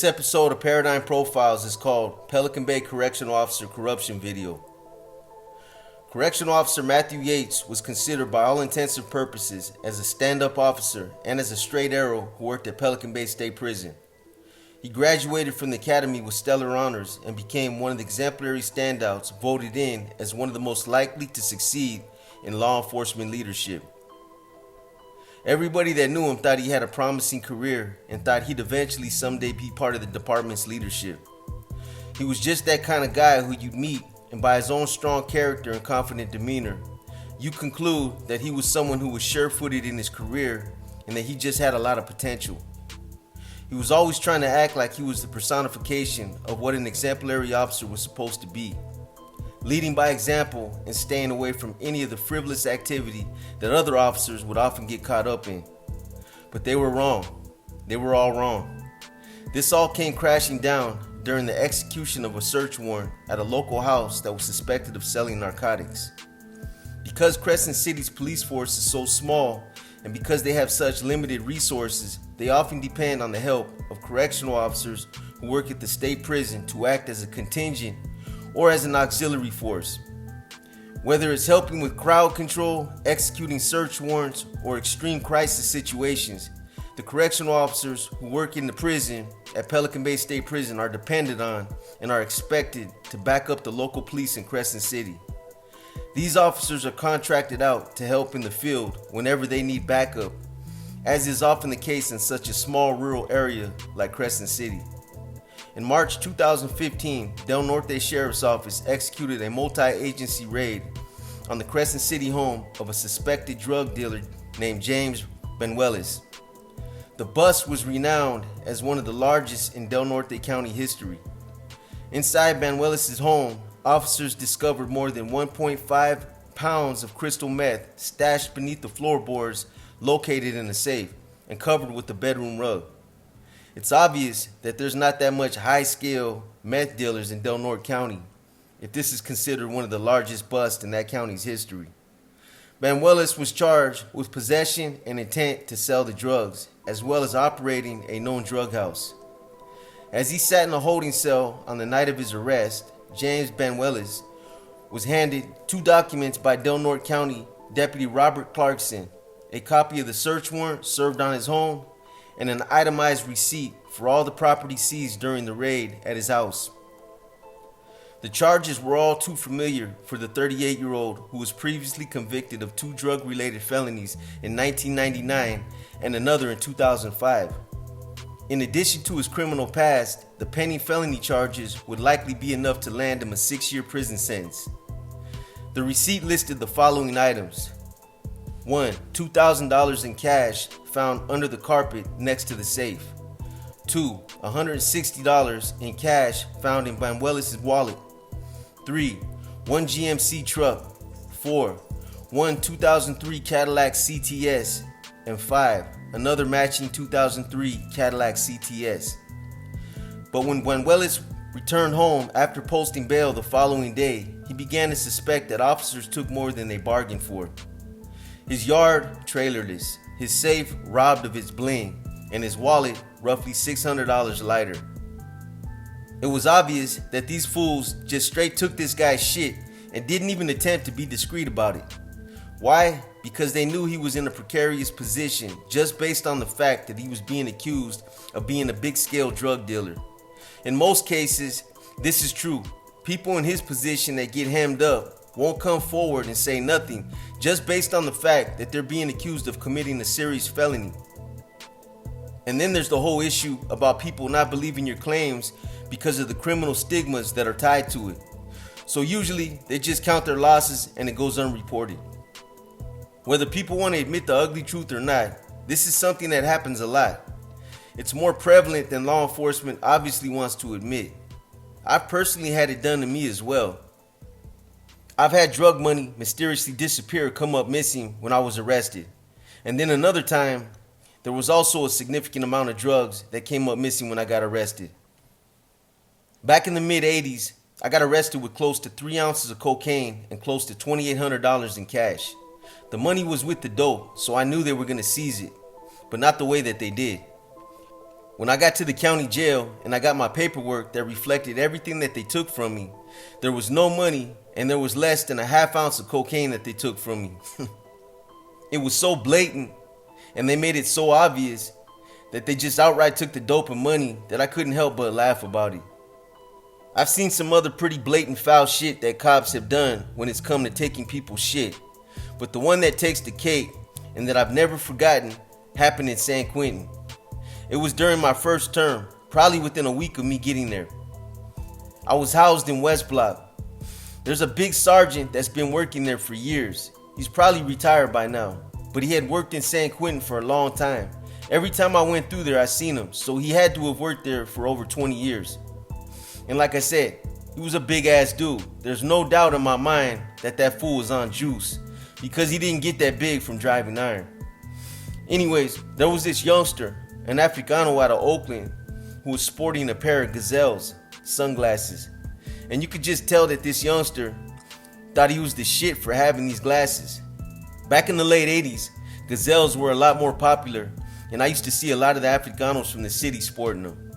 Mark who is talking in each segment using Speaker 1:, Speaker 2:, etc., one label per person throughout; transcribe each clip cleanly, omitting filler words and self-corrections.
Speaker 1: This episode of Paradigm Profiles is called Pelican Bay Correctional Officer Corruption Video. Correctional Officer Matthew Yates was considered by all intents and purposes as a stand-up officer and as a straight arrow who worked at Pelican Bay State Prison. He graduated from the academy with stellar honors and became one of the exemplary standouts voted in as one of the most likely to succeed in law enforcement leadership. Everybody that knew him thought he had a promising career and thought he'd eventually someday be part of the department's leadership. He was just that kind of guy who you'd meet, and by his own strong character and confident demeanor, you conclude that he was someone who was sure-footed in his career and that he just had a lot of potential. He was always trying to act like he was the personification of what an exemplary officer was supposed to be, leading by example and staying away from any of the frivolous activity that other officers would often get caught up in. But they were wrong. They were all wrong. This all came crashing down during the execution of a search warrant at a local house that was suspected of selling narcotics. Because Crescent City's police force is so small and because they have such limited resources, they often depend on the help of correctional officers who work at the state prison to act as a contingent or as an auxiliary force. Whether it's helping with crowd control, executing search warrants, or extreme crisis situations, the correctional officers who work in the prison at Pelican Bay State Prison are depended on and are expected to back up the local police in Crescent City. These officers are contracted out to help in the field whenever they need backup, as is often the case in such a small rural area like Crescent City. In March 2015, Del Norte Sheriff's Office executed a multi-agency raid on the Crescent City home of a suspected drug dealer named James Benuelos. The bust was renowned as one of the largest in Del Norte County history. Inside Benuelos' home, officers discovered more than 1.5 pounds of crystal meth stashed beneath the floorboards located in a safe and covered with a bedroom rug. It's obvious that there's not that much high-scale meth dealers in Del Norte County, if this is considered one of the largest busts in that county's history. Benuelos was charged with possession and intent to sell the drugs, as well as operating a known drug house. As he sat in a holding cell on the night of his arrest, James Benuelos was handed two documents by Del Norte County Deputy Robert Clarkson, a copy of the search warrant served on his home, and an itemized receipt for all the property seized during the raid at his house. The charges were all too familiar for the 38-year-old who was previously convicted of two drug-related felonies in 1999 and another in 2005. In addition to his criminal past, the pending felony charges would likely be enough to land him a 6-year prison sentence. The receipt listed the following items. 1. $2,000 in cash found under the carpet next to the safe. 2. $160 in cash found in Benuelos' wallet. 3. One GMC truck. 4. One 2003 Cadillac CTS. And 5. Another matching 2003 Cadillac CTS. But when Benuelos returned home after posting bail the following day, he began to suspect that officers took more than they bargained for. His yard trailerless, his safe robbed of its bling, and his wallet roughly $600 lighter. It was obvious that these fools just straight took this guy's shit and didn't even attempt to be discreet about it. Why? Because they knew he was in a precarious position just based on the fact that he was being accused of being a big-scale drug dealer. In most cases, this is true. People in his position that get hemmed up won't come forward and say nothing just based on the fact that they're being accused of committing a serious felony. And then there's the whole issue about people not believing your claims because of the criminal stigmas that are tied to it. So usually they just count their losses and it goes unreported. Whether people want to admit the ugly truth or not, this is something that happens a lot. It's more prevalent than law enforcement obviously wants to admit. I've personally had it done to me as well. I've had drug money mysteriously disappear or come up missing when I was arrested. And then another time, there was also a significant amount of drugs that came up missing when I got arrested. Back in the mid-'80s, I got arrested with close to 3 ounces of cocaine and close to $2,800 in cash. The money was with the dope, so I knew they were going to seize it, but not the way that they did. When I got to the county jail and I got my paperwork that reflected everything that they took from me, there was no money and there was less than a half ounce of cocaine that they took from me. It was so blatant and they made it so obvious that they just outright took the dope and money that I couldn't help but laugh about it. I've seen some other pretty blatant foul shit that cops have done when it's come to taking people's shit, but the one that takes the cake and that I've never forgotten happened in San Quentin. It was during my first term, probably within a week of me getting there. I was housed in West Block. There's a big sergeant that's been working there for years. He's probably retired by now, but he had worked in San Quentin for a long time. Every time I went through there, I seen him, so he had to have worked there for over 20 years. And like I said, he was a big ass dude. There's no doubt in my mind that that fool was on juice, because he didn't get that big from driving iron. Anyways, there was this youngster, an Africano out of Oakland, who was sporting a pair of Gazelles sunglasses. And you could just tell that this youngster thought he was the shit for having these glasses. Back in the late 80s, Gazelles were a lot more popular, and I used to see a lot of the Africanos from the city sporting them.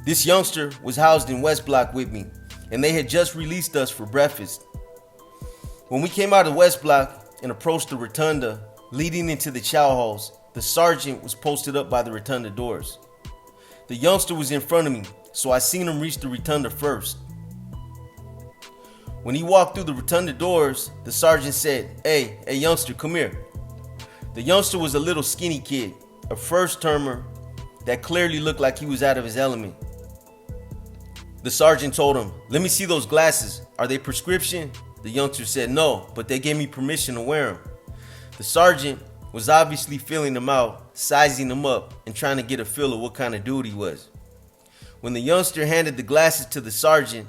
Speaker 1: This youngster was housed in West Block with me, and they had just released us for breakfast. When we came out of West Block and approached the rotunda leading into the chow halls, the sergeant was posted up by the rotunda doors. The youngster was in front of me, so I seen him reach the rotunda first. When he walked through the rotunda doors, the sergeant said, Hey youngster, come here." The youngster was a little skinny kid, a first termer that clearly looked like he was out of his element. The sergeant told him, "Let me see those glasses. Are they prescription?" The youngster said no, but they gave me permission to wear them. The sergeant was obviously feeling them out, sizing them up, and trying to get a feel of what kind of dude he was. When the youngster handed the glasses to the sergeant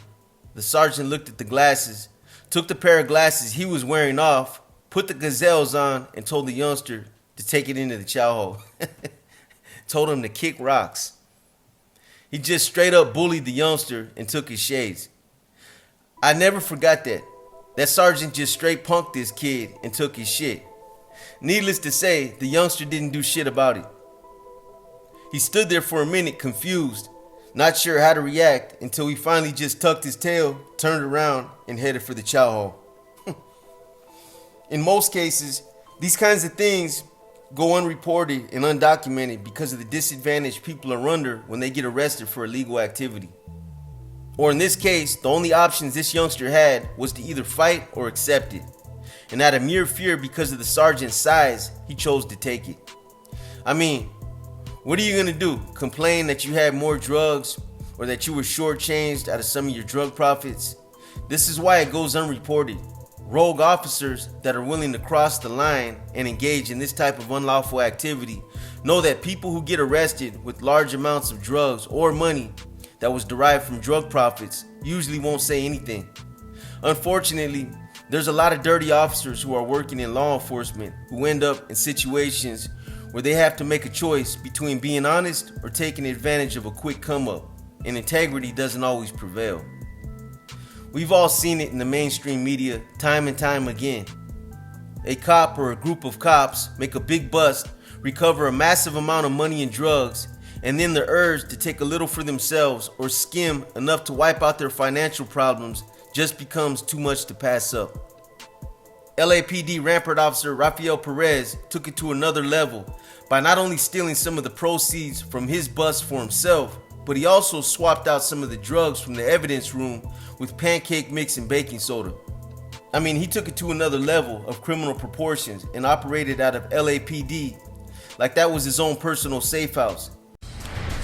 Speaker 1: looked at the glasses, took the pair of glasses he was wearing off, put the Gazelles on, and told the youngster to take it into the chow hall. Told him to kick rocks. He just straight up bullied the youngster and took his shades. I never forgot that. That sergeant just straight punked this kid and took his shit. Needless to say, the youngster didn't do shit about it. He stood there for a minute confused, not sure how to react, until he finally just tucked his tail, turned around, and headed for the chow hall. In most cases, these kinds of things go unreported and undocumented because of the disadvantage people are under when they get arrested for illegal activity. Or in this case, the only options this youngster had was to either fight or accept it. And out of mere fear because of the sergeant's size, he chose to take it. I mean, what are you gonna do? Complain that you had more drugs or that you were shortchanged out of some of your drug profits? This is why it goes unreported. Rogue officers that are willing to cross the line and engage in this type of unlawful activity know that people who get arrested with large amounts of drugs or money that was derived from drug profits usually won't say anything. Unfortunately, there's a lot of dirty officers who are working in law enforcement who end up in situations where they have to make a choice between being honest or taking advantage of a quick come up, and integrity doesn't always prevail. We've all seen it in the mainstream media time and time again. A cop or a group of cops make a big bust, recover a massive amount of money and drugs, and then the urge to take a little for themselves or skim enough to wipe out their financial problems just becomes too much to pass up. LAPD Rampart Officer Rafael Perez took it to another level by not only stealing some of the proceeds from his bust for himself, but he also swapped out some of the drugs from the evidence room with pancake mix and baking soda. I mean, he took it to another level of criminal proportions and operated out of LAPD like that was his own personal safe house.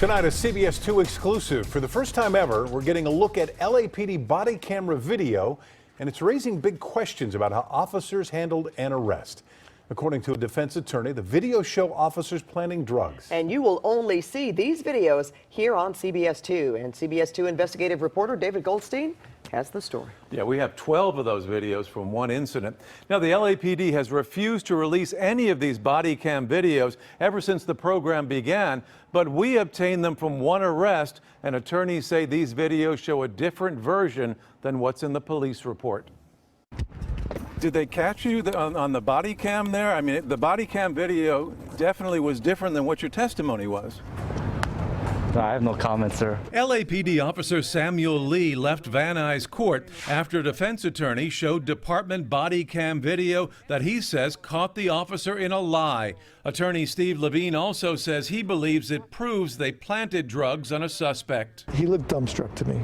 Speaker 2: Tonight, a CBS 2 exclusive. For the first time ever, we're getting a look at LAPD body camera video, and it's raising big questions about how officers handled an arrest. According to a defense attorney, the videos show officers planting drugs.
Speaker 3: And you will only see these videos here on CBS 2. And CBS 2 investigative reporter David Goldstein has the story.
Speaker 4: Yeah, we have 12 of those videos from one incident. Now, the LAPD has refused to release any of these body cam videos ever since the program began, but we obtained them from one arrest, and attorneys say these videos show a different version than what's in the police report. Did they catch you on the body cam there? I mean, the body cam video definitely was different than what your testimony was.
Speaker 5: I have no comment, sir.
Speaker 4: LAPD officer Samuel Lee left Van Nuys court after a defense attorney showed department body cam video that he says caught the officer in a lie. Attorney Steve Levine also says he believes it proves they planted drugs on a suspect.
Speaker 6: He looked dumbstruck to me,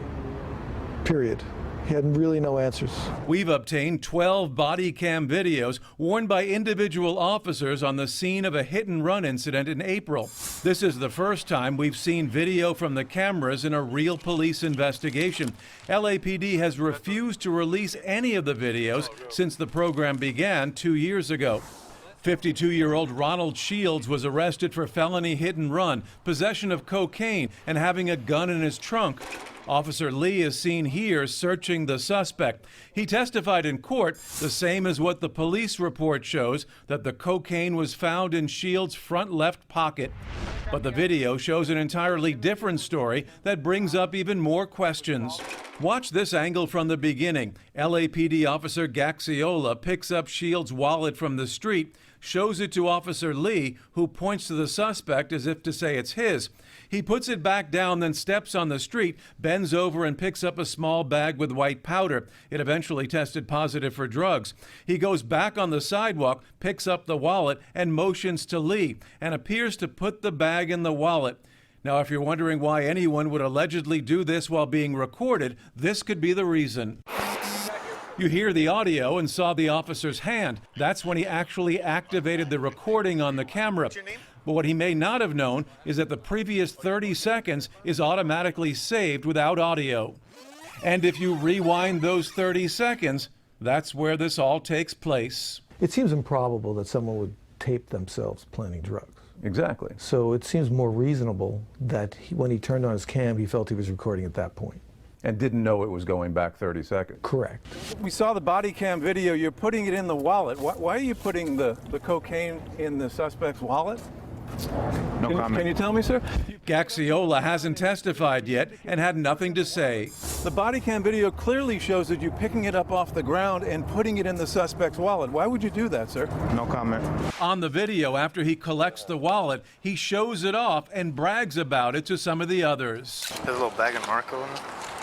Speaker 6: period. He had really no answers.
Speaker 4: We've obtained 12 body cam videos worn by individual officers on the scene of a hit-and-run incident in April. This is the first time we've seen video from the cameras in a real police investigation. LAPD has refused to release any of the videos since the program began 2 years ago. 52-year-old Ronald Shields was arrested for felony hit-and-run, possession of cocaine, and having a gun in his trunk. Officer Lee is seen here searching the suspect. He testified in court the same as what the police report shows, that the cocaine was found in Shields' front left pocket. But the video shows an entirely different story that brings up even more questions. Watch this angle from the beginning. LAPD officer Gaxiola picks up Shields' wallet from the street, shows it to Officer Lee, who points to the suspect as if to say it's his. He puts it back down, then steps on the street, bends over and picks up a small bag with white powder. It eventually tested positive for drugs. He goes back on the sidewalk, picks up the wallet, and motions to Lee, and appears to put the bag in the wallet. Now, if you're wondering why anyone would allegedly do this while being recorded, this could be the reason. You hear the audio and saw the officer's hand. That's when he actually activated the recording on the camera. But what he may not have known is that the previous 30 seconds is automatically saved without audio. And if you rewind those 30 seconds, that's where this all takes place.
Speaker 6: It seems improbable that someone would tape themselves planting drugs.
Speaker 4: Exactly.
Speaker 6: So it seems more reasonable that when he turned on his cam, he felt he was recording at that point.
Speaker 4: And didn't know it was going back 30 seconds.
Speaker 6: Correct.
Speaker 4: We saw the body cam video. You're putting it in the wallet. Why are you putting the cocaine in the suspect's wallet?
Speaker 7: No comment.
Speaker 4: Can you tell me, sir? Gaxiola hasn't testified yet and had nothing to say. The body cam video clearly shows that you picking it up off the ground and putting it in the suspect's wallet. Why would you do that, sir?
Speaker 7: No comment.
Speaker 4: On the video, after he collects the wallet, he shows it off and brags about it to some of the others.
Speaker 8: There's a little bag of narco in it.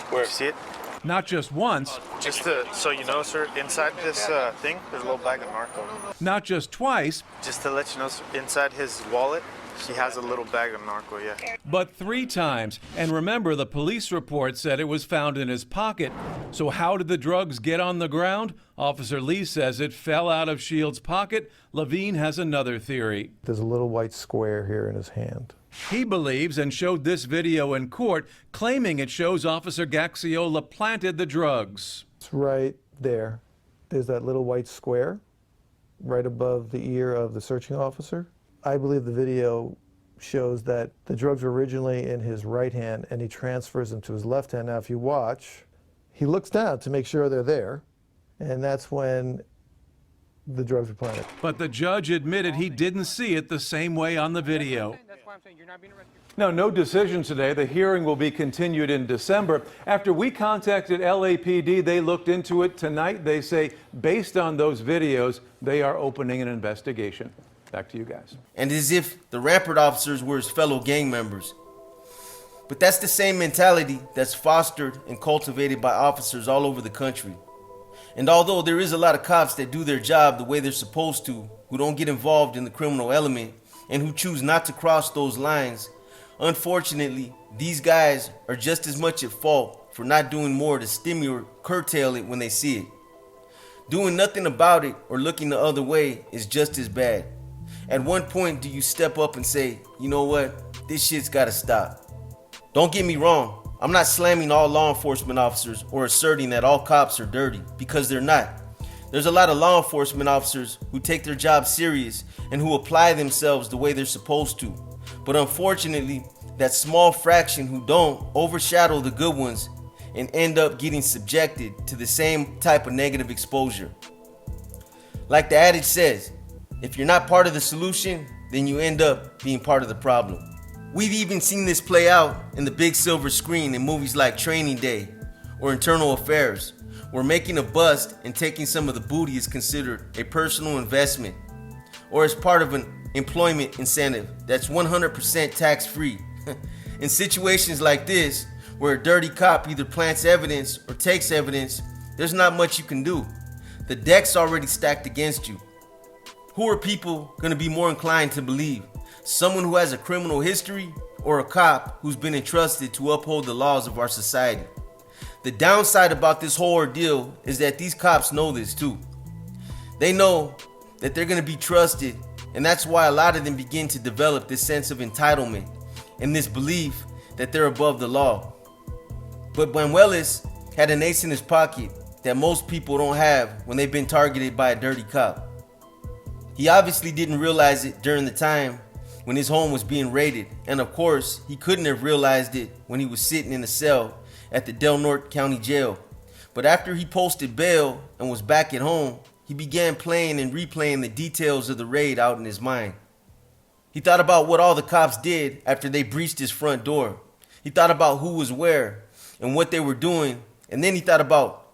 Speaker 8: Where? You see it?
Speaker 4: Not just once.
Speaker 8: Just so you know, sir, inside this thing, there's a little bag of narco.
Speaker 4: Not just twice.
Speaker 8: Just to let you know, sir, inside his wallet, he has a little bag of narco, yeah.
Speaker 4: But 3 times. And remember, the police report said it was found in his pocket. So how did the drugs get on the ground? Officer Lee says it fell out of Shields' pocket. Levine has another theory.
Speaker 6: There's a little white square here in his hand.
Speaker 4: He believes and showed this video in court, claiming it shows Officer Gaxiola planted the drugs.
Speaker 6: It's right there. There's that little white square right above the ear of the searching officer. I believe the video shows that the drugs were originally in his right hand and he transfers them to his left hand. Now, if you watch, he looks down to make sure they're there, and that's when the drugs were planted.
Speaker 4: But the judge admitted he didn't see it the same way on the video. Now, no decision today. The hearing will be continued in December. After we contacted LAPD, they looked into it tonight. They say, based on those videos, they are opening an investigation. Back to you guys.
Speaker 1: And as if the Rampart officers were his fellow gang members. But that's the same mentality that's fostered and cultivated by officers all over the country. And although there is a lot of cops that do their job the way they're supposed to, who don't get involved in the criminal element, and who choose not to cross those lines, unfortunately, these guys are just as much at fault for not doing more to stimulate, curtail it when they see it. Doing nothing about it or looking the other way is just as bad. At one point, do you step up and say, you know what, this shit's gotta stop? Don't get me wrong, I'm not slamming all law enforcement officers or asserting that all cops are dirty, because they're not. There's a lot of law enforcement officers who take their job serious and who apply themselves the way they're supposed to. But unfortunately, that small fraction who don't overshadow the good ones and end up getting subjected to the same type of negative exposure. Like the adage says, if you're not part of the solution, then you end up being part of the problem. We've even seen this play out in the big silver screen in movies like Training Day or Internal Affairs, where making a bust and taking some of the booty is considered a personal investment or as part of an employment incentive that's 100% tax-free. In situations like this, where a dirty cop either plants evidence or takes evidence, there's not much you can do. The deck's already stacked against you. Who are people going to be more inclined to believe? Someone who has a criminal history or a cop who's been entrusted to uphold the laws of our society? The downside about this whole ordeal is that these cops know this too. They know that they're going to be trusted, and that's why a lot of them begin to develop this sense of entitlement and this belief that they're above the law. But Banuelos had an ace in his pocket that most people don't have when they've been targeted by a dirty cop. He obviously didn't realize it during the time when his home was being raided, and of course, he couldn't have realized it when he was sitting in a cell at the Del Norte County Jail. But after he posted bail and was back at home, he began playing and replaying the details of the raid out in his mind. He thought about what all the cops did after they breached his front door. He thought about who was where and what they were doing, and then he thought about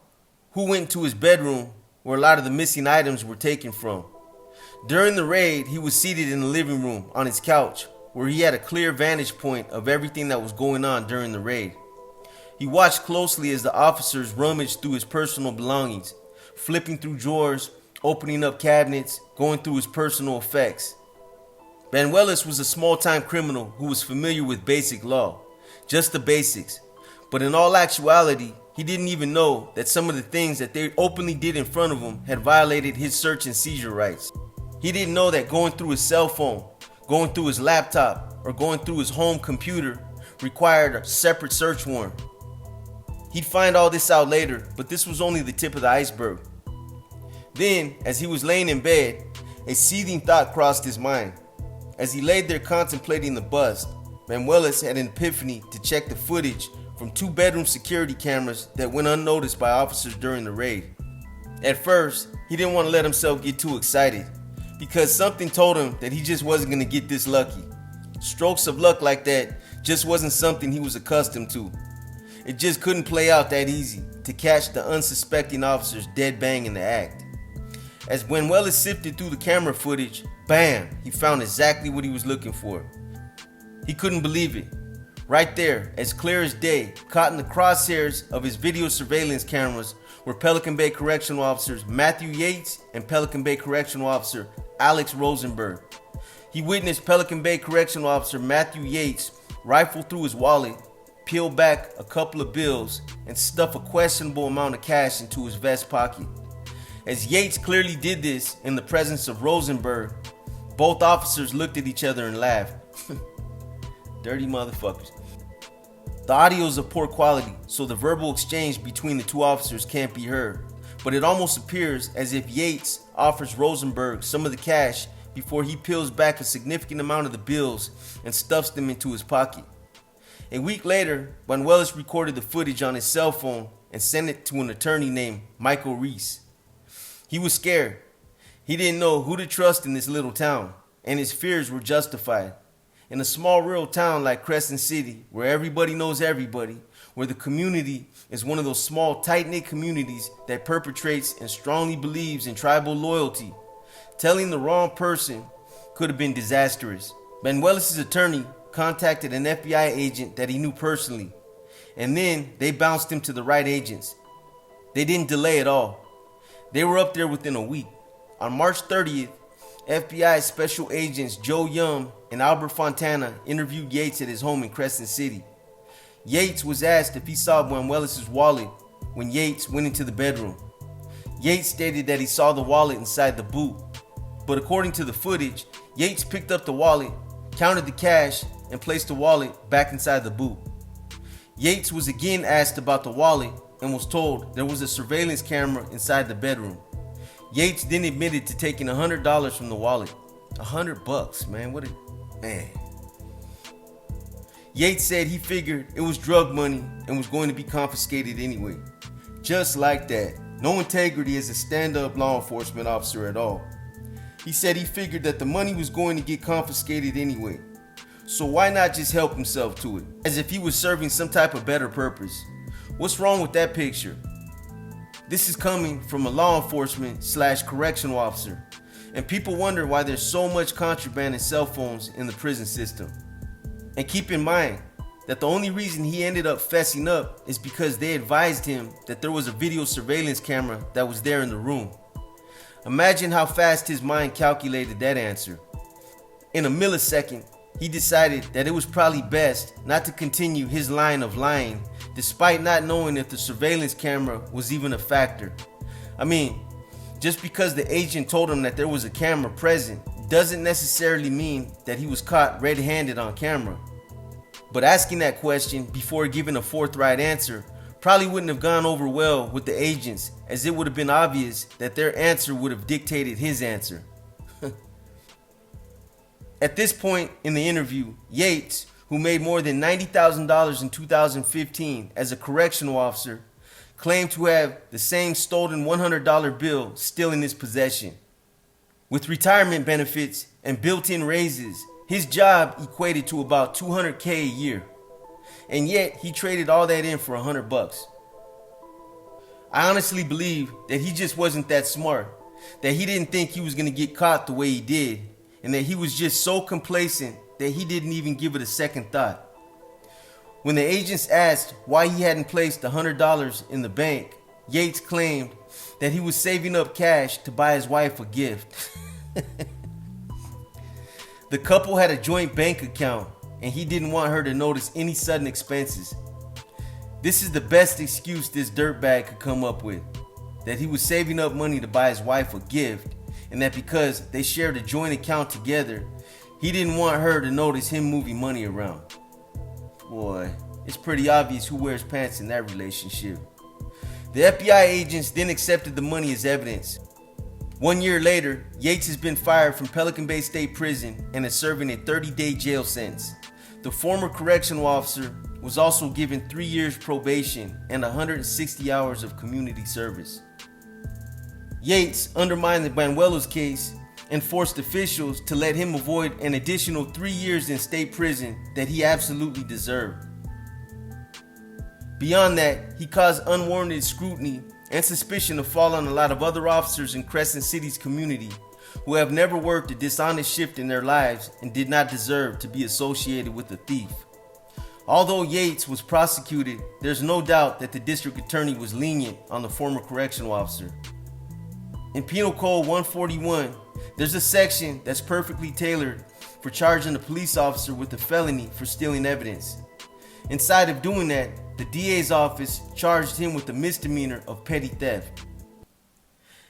Speaker 1: who went to his bedroom where a lot of the missing items were taken from. During the raid, he was seated in the living room on his couch, where he had a clear vantage point of everything that was going on during the raid. He watched closely as the officers rummaged through his personal belongings, flipping through drawers, opening up cabinets, going through his personal effects. Banuelos was a small-time criminal who was familiar with basic law, just the basics. But in all actuality, he didn't even know that some of the things that they openly did in front of him had violated his search and seizure rights. He didn't know that going through his cell phone, going through his laptop, or going through his home computer required a separate search warrant. He'd find all this out later, but this was only the tip of the iceberg. Then, as he was laying in bed, a seething thought crossed his mind. As he laid there contemplating the bust, Banuelos had an epiphany to check the footage from 2-bedroom security cameras that went unnoticed by officers during the raid. At first, he didn't want to let himself get too excited, because something told him that he just wasn't going to get this lucky. Strokes of luck like that just wasn't something he was accustomed to. It just couldn't play out that easy to catch the unsuspecting officers dead bang in the act. As Banuelos sifted through the camera footage, bam, he found exactly what he was looking for. He couldn't believe it. Right there, as clear as day, caught in the crosshairs of his video surveillance cameras, were Pelican Bay Correctional Officers Matthew Yates and Pelican Bay Correctional Officer Alex Rosenberg. He witnessed Pelican Bay Correctional Officer Matthew Yates rifle through his wallet, peel back a couple of bills, and stuff a questionable amount of cash into his vest pocket. As Yates clearly did this in the presence of Rosenberg, both officers looked at each other and laughed. Dirty motherfuckers. The audio is of poor quality, so the verbal exchange between the two officers can't be heard, but it almost appears as if Yates offers Rosenberg some of the cash before he peels back a significant amount of the bills and stuffs them into his pocket. A week later, Banuelos recorded the footage on his cell phone and sent it to an attorney named Michael Reese. He was scared. He didn't know who to trust in this little town, and his fears were justified. In a small rural town like Crescent City, where everybody knows everybody, where the community is one of those small, tight-knit communities that perpetrates and strongly believes in tribal loyalty, telling the wrong person could have been disastrous. Banuelos' attorney contacted an FBI agent that he knew personally, and then they bounced him to the right agents. They didn't delay at all. They were up there within a week. On March 30th, FBI Special Agents Joe Young and Albert Fontana interviewed Yates at his home in Crescent City. Yates was asked if he saw Banuelos' wallet when Yates went into the bedroom. Yates stated that he saw the wallet inside the boot, but according to the footage, Yates picked up the wallet, counted the cash, and placed the wallet back inside the boot. Yates was again asked about the wallet and was told there was a surveillance camera inside the bedroom. Yates then admitted to taking $100 from the wallet. $100, man, man. Yates said he figured it was drug money and was going to be confiscated anyway. Just like that. No integrity as a stand-up law enforcement officer at all. He said he figured that the money was going to get confiscated anyway. So why not just help himself to it? As if he was serving some type of better purpose. What's wrong with that picture? This is coming from a law enforcement / correctional officer. And people wonder why there's so much contraband and cell phones in the prison system. And keep in mind, that the only reason he ended up fessing up is because they advised him that there was a video surveillance camera that was there in the room. Imagine how fast his mind calculated that answer. In a millisecond, he decided that it was probably best not to continue his line of lying, despite not knowing if the surveillance camera was even a factor. I mean, just because the agent told him that there was a camera present doesn't necessarily mean that he was caught red-handed on camera. But asking that question before giving a forthright answer probably wouldn't have gone over well with the agents, as it would have been obvious that their answer would have dictated his answer. At this point in the interview, Yates, who made more than $90,000 in 2015 as a correctional officer, claimed to have the same stolen $100 bill still in his possession. With retirement benefits and built-in raises, his job equated to about $200K a year. And yet he traded all that in for $100. I honestly believe that he just wasn't that smart, that he didn't think he was going to get caught the way he did, and that he was just so complacent that he didn't even give it a second thought. When the agents asked why he hadn't placed $100 in the bank, Yates claimed that he was saving up cash to buy his wife a gift. The couple had a joint bank account, and he didn't want her to notice any sudden expenses. This is the best excuse this dirtbag could come up with, that he was saving up money to buy his wife a gift, and that because they shared a joint account together, he didn't want her to notice him moving money around. Boy, it's pretty obvious who wears pants in that relationship. The FBI agents then accepted the money as evidence. 1 year later, Yates has been fired from Pelican Bay State Prison and is serving a 30-day jail sentence. The former correctional officer was also given 3 years probation and 160 hours of community service. Yates undermined the Banuelos case and forced officials to let him avoid an additional 3 years in state prison that he absolutely deserved. Beyond that, he caused unwarranted scrutiny and suspicion to fall on a lot of other officers in Crescent City's community who have never worked a dishonest shift in their lives and did not deserve to be associated with a thief. Although Yates was prosecuted, there's no doubt that the district attorney was lenient on the former correctional officer. In Penal Code 141, there's a section that's perfectly tailored for charging a police officer with a felony for stealing evidence. Inside of doing that, the DA's office charged him with a misdemeanor of petty theft.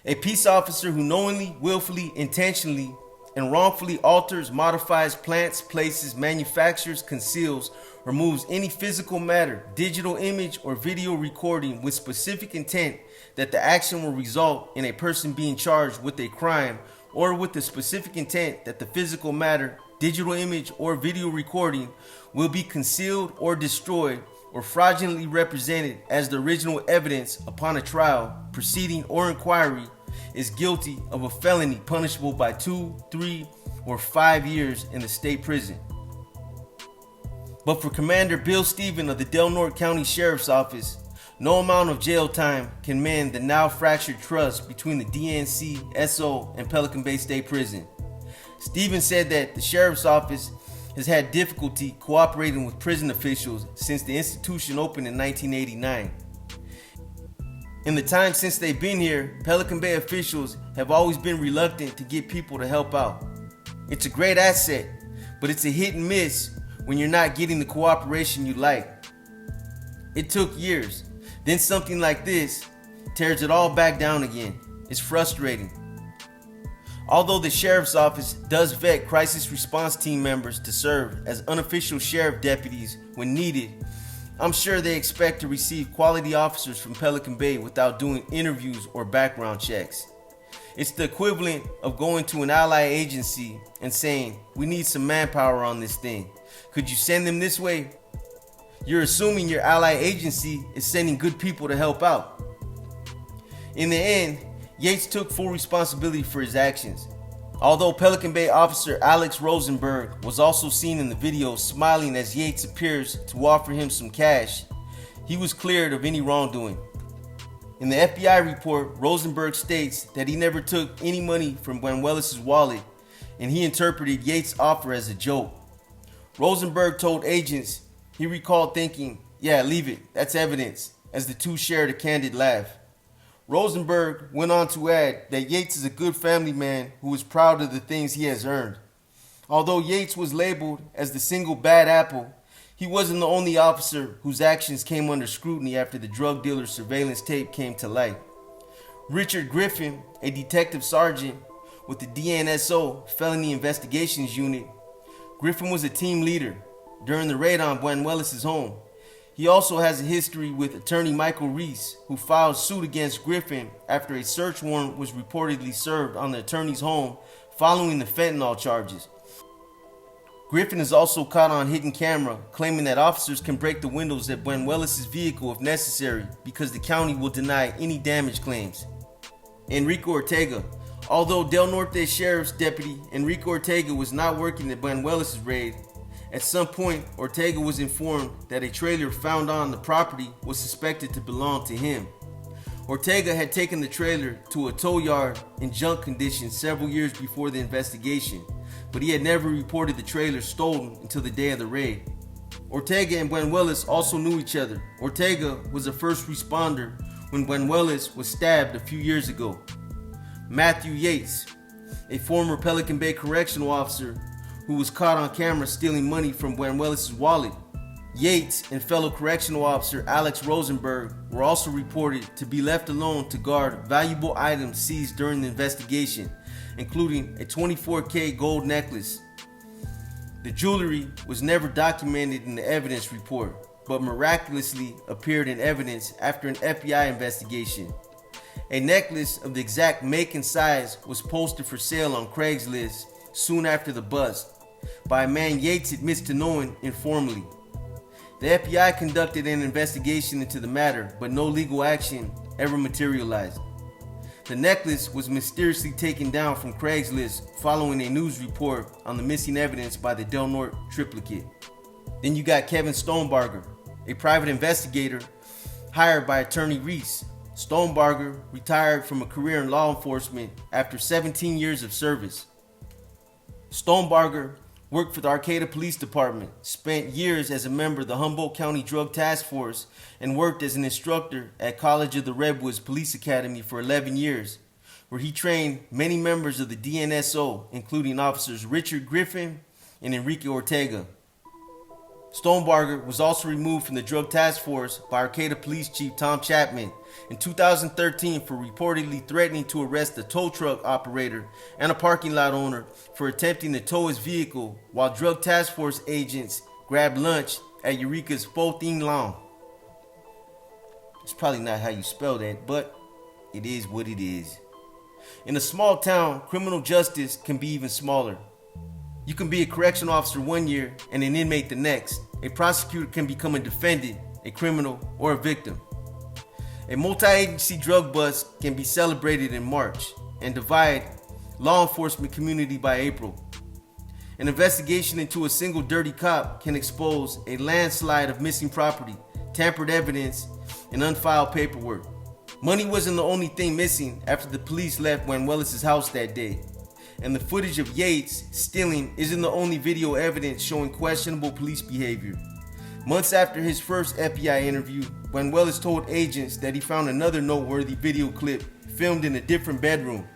Speaker 1: A peace officer who knowingly, willfully, intentionally, and wrongfully alters, modifies, plants, places, manufactures, conceals, or moves any physical matter, digital image, or video recording with specific intent that the action will result in a person being charged with a crime, or with the specific intent that the physical matter, digital image, or video recording will be concealed or destroyed or fraudulently represented as the original evidence upon a trial, proceeding, or inquiry, is guilty of a felony punishable by 2, 3, or 5 years in the state prison. But for Commander Bill Stephen of the Del Norte County Sheriff's Office, no amount of jail time can mend the now fractured trust between the DNC, SO, and Pelican Bay State Prison. Stephen said that the Sheriff's Office has had difficulty cooperating with prison officials since the institution opened in 1989. In the time since they've been here, Pelican Bay officials have always been reluctant to get people to help out. It's a great asset, but it's a hit and miss when you're not getting the cooperation you like. It took years. Then something like this tears it all back down again. It's frustrating. Although the Sheriff's Office does vet crisis response team members to serve as unofficial sheriff deputies when needed, I'm sure they expect to receive quality officers from Pelican Bay without doing interviews or background checks. It's the equivalent of going to an ally agency and saying, "We need some manpower on this thing. Could you send them this way?" You're assuming your ally agency is sending good people to help out. In the end, Yates took full responsibility for his actions. Although Pelican Bay officer Alex Rosenberg was also seen in the video smiling as Yates appears to offer him some cash, he was cleared of any wrongdoing. In the FBI report, Rosenberg states that he never took any money from Banuelos' wallet, and he interpreted Yates' offer as a joke. Rosenberg told agents He recalled thinking, "Yeah, leave it, that's evidence," as the two shared a candid laugh. Rosenberg went on to add that Yates is a good family man who is proud of the things he has earned. Although Yates was labeled as the single bad apple, he wasn't the only officer whose actions came under scrutiny after the drug dealer's surveillance tape came to light. Richard Griffin, a detective sergeant with the DNSO Felony Investigations Unit, Griffin was a team leader during the raid on Buenuelos' home. He also has a history with attorney Michael Reese, who filed suit against Griffin after a search warrant was reportedly served on the attorney's home following the fentanyl charges. Griffin is also caught on hidden camera claiming that officers can break the windows at Buenuelos' vehicle if necessary because the county will deny any damage claims. Enrique Ortega. Although Del Norte Sheriff's Deputy Enrique Ortega was not working at Buenuelos' raid, at some point Ortega was informed that a trailer found on the property was suspected to belong to him. Ortega had taken the trailer to a tow yard in junk condition several years before the investigation, but he had never reported the trailer stolen until the day of the raid. Ortega and Buenuelos also knew each other. Ortega was a first responder when Buenuelos was stabbed a few years ago. Matthew Yates, a former Pelican Bay correctional officer who was caught on camera stealing money from Buenuelos' wallet. Yates and fellow correctional officer Alex Rosenberg were also reported to be left alone to guard valuable items seized during the investigation, including a 24K gold necklace. The jewelry was never documented in the evidence report, but miraculously appeared in evidence after an FBI investigation. A necklace of the exact make and size was posted for sale on Craigslist soon after the bust by a man Yates admits to knowing informally. The FBI conducted an investigation into the matter, but no legal action ever materialized. The necklace was mysteriously taken down from Craigslist following a news report on the missing evidence by the Del Norte triplicate. Then you got Kevin Stonebarger, a private investigator hired by attorney Reese. Stonebarger retired from a career in law enforcement after 17 years of service. Stonebarger worked for the Arcata Police Department, spent years as a member of the Humboldt County Drug Task Force, and worked as an instructor at College of the Redwoods Police Academy for 11 years, where he trained many members of the DNSO, including officers Richard Griffin and Enrique Ortega. Stonebarger was also removed from the Drug Task Force by Arcata Police Chief Tom Chapman in 2013 for reportedly threatening to arrest a tow truck operator and a parking lot owner for attempting to tow his vehicle while Drug Task Force agents grabbed lunch at Eureka's Fourteen Lawn. It's probably not how you spell that, but it is what it is. In a small town, criminal justice can be even smaller. You can be a correctional officer one year and an inmate the next. A prosecutor can become a defendant, a criminal, or a victim. A multi-agency drug bust can be celebrated in March and divide law enforcement community by April. An investigation into a single dirty cop can expose a landslide of missing property, tampered evidence, and unfiled paperwork. Money wasn't the only thing missing after the police left Buenuelos' house that day. And the footage of Yates stealing isn't the only video evidence showing questionable police behavior. Months after his first FBI interview, Buenuelos told agents that he found another noteworthy video clip filmed in a different bedroom.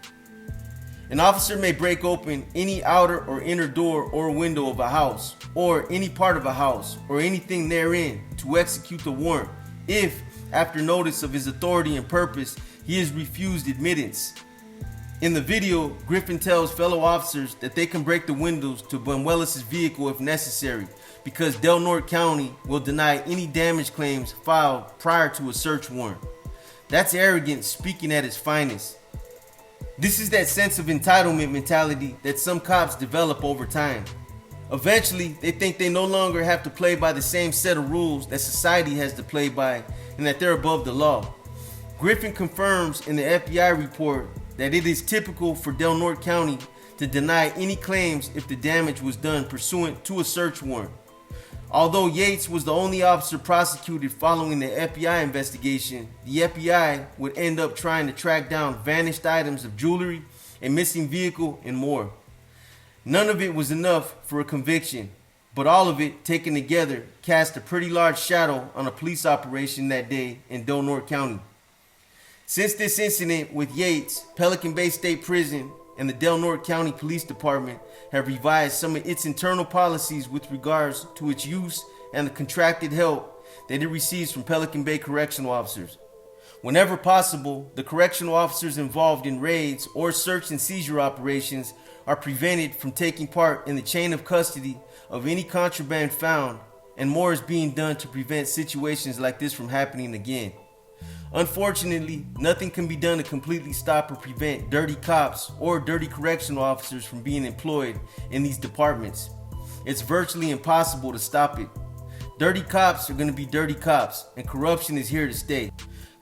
Speaker 1: An officer may break open any outer or inner door or window of a house, or any part of a house, or anything therein to execute the warrant if, after notice of his authority and purpose, he is refused admittance. In the video, Griffin tells fellow officers that they can break the windows to Buenuelos' vehicle if necessary because Del Norte County will deny any damage claims filed prior to a search warrant. That's arrogance speaking at its finest. This is that sense of entitlement mentality that some cops develop over time. Eventually, they think they no longer have to play by the same set of rules that society has to play by and that they're above the law. Griffin confirms in the FBI report that it is typical for Del Norte County to deny any claims if the damage was done pursuant to a search warrant. Although Yates was the only officer prosecuted following the FBI investigation, the FBI would end up trying to track down vanished items of jewelry, a missing vehicle, and more. None of it was enough for a conviction. But all of it, taken together, cast a pretty large shadow on a police operation that day in Del Norte County. Since this incident with Yates, Pelican Bay State Prison and the Del Norte County Police Department have revised some of its internal policies with regards to its use and the contracted help that it receives from Pelican Bay correctional officers. Whenever possible, the correctional officers involved in raids or search and seizure operations are prevented from taking part in the chain of custody of any contraband found, and more is being done to prevent situations like this from happening again. Unfortunately, nothing can be done to completely stop or prevent dirty cops or dirty correctional officers from being employed in these departments. It's virtually impossible to stop it. Dirty cops are going to be dirty cops, and corruption is here to stay.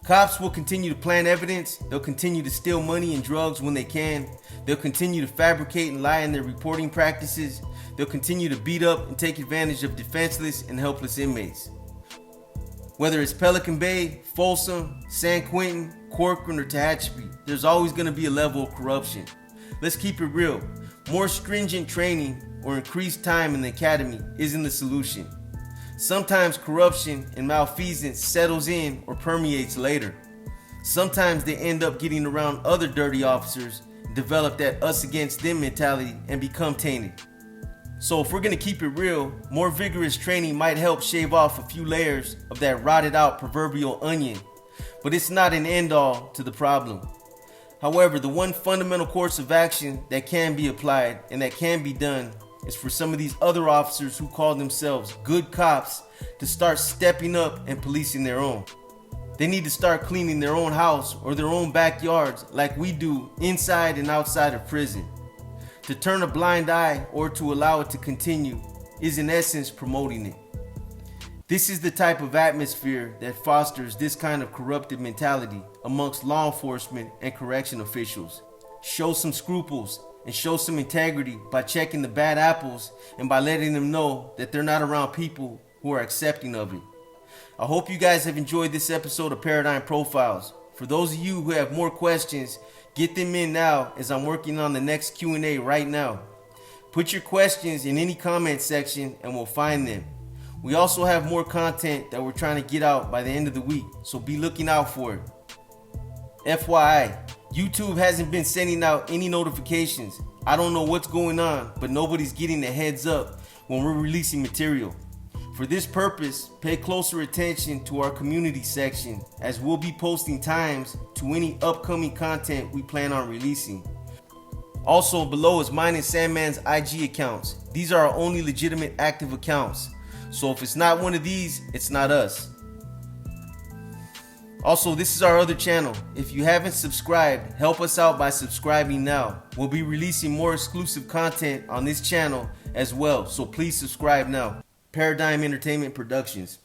Speaker 1: Cops will continue to plant evidence, they'll continue to steal money and drugs when they can, they'll continue to fabricate and lie in their reporting practices, they'll continue to beat up and take advantage of defenseless and helpless inmates. Whether it's Pelican Bay, Folsom, San Quentin, Corcoran, or Tehachapi, there's always going to be a level of corruption. Let's keep it real. More stringent training or increased time in the academy isn't the solution. Sometimes corruption and malfeasance settles in or permeates later. Sometimes they end up getting around other dirty officers, develop that us against them mentality, and become tainted. So if we're going to keep it real, more vigorous training might help shave off a few layers of that rotted out proverbial onion, but it's not an end all to the problem. However, the one fundamental course of action that can be applied and that can be done is for some of these other officers who call themselves good cops to start stepping up and policing their own. They need to start cleaning their own house or their own backyards like we do inside and outside of prison. To turn a blind eye or to allow it to continue is in essence promoting it. This is the type of atmosphere that fosters this kind of corrupted mentality amongst law enforcement and correction officials. Show some scruples and show some integrity by checking the bad apples and by letting them know that they're not around people who are accepting of it. I hope you guys have enjoyed this episode of Paradigm Profiles. For those of you who have more questions, get them in now as I'm working on the next Q&A right now. Put your questions in any comment section and we'll find them. We also have more content that we're trying to get out by the end of the week, so be looking out for it. FYI, YouTube hasn't been sending out any notifications. I don't know what's going on, but nobody's getting a heads up when we're releasing material. For this purpose, pay closer attention to our community section as we'll be posting times to any upcoming content we plan on releasing. Also below is mine and Sandman's IG accounts. These are our only legitimate active accounts. So if it's not one of these, it's not us. Also, this is our other channel. If you haven't subscribed, help us out by subscribing now. We'll be releasing more exclusive content on this channel as well, so please subscribe now. Paradigm Entertainment Productions.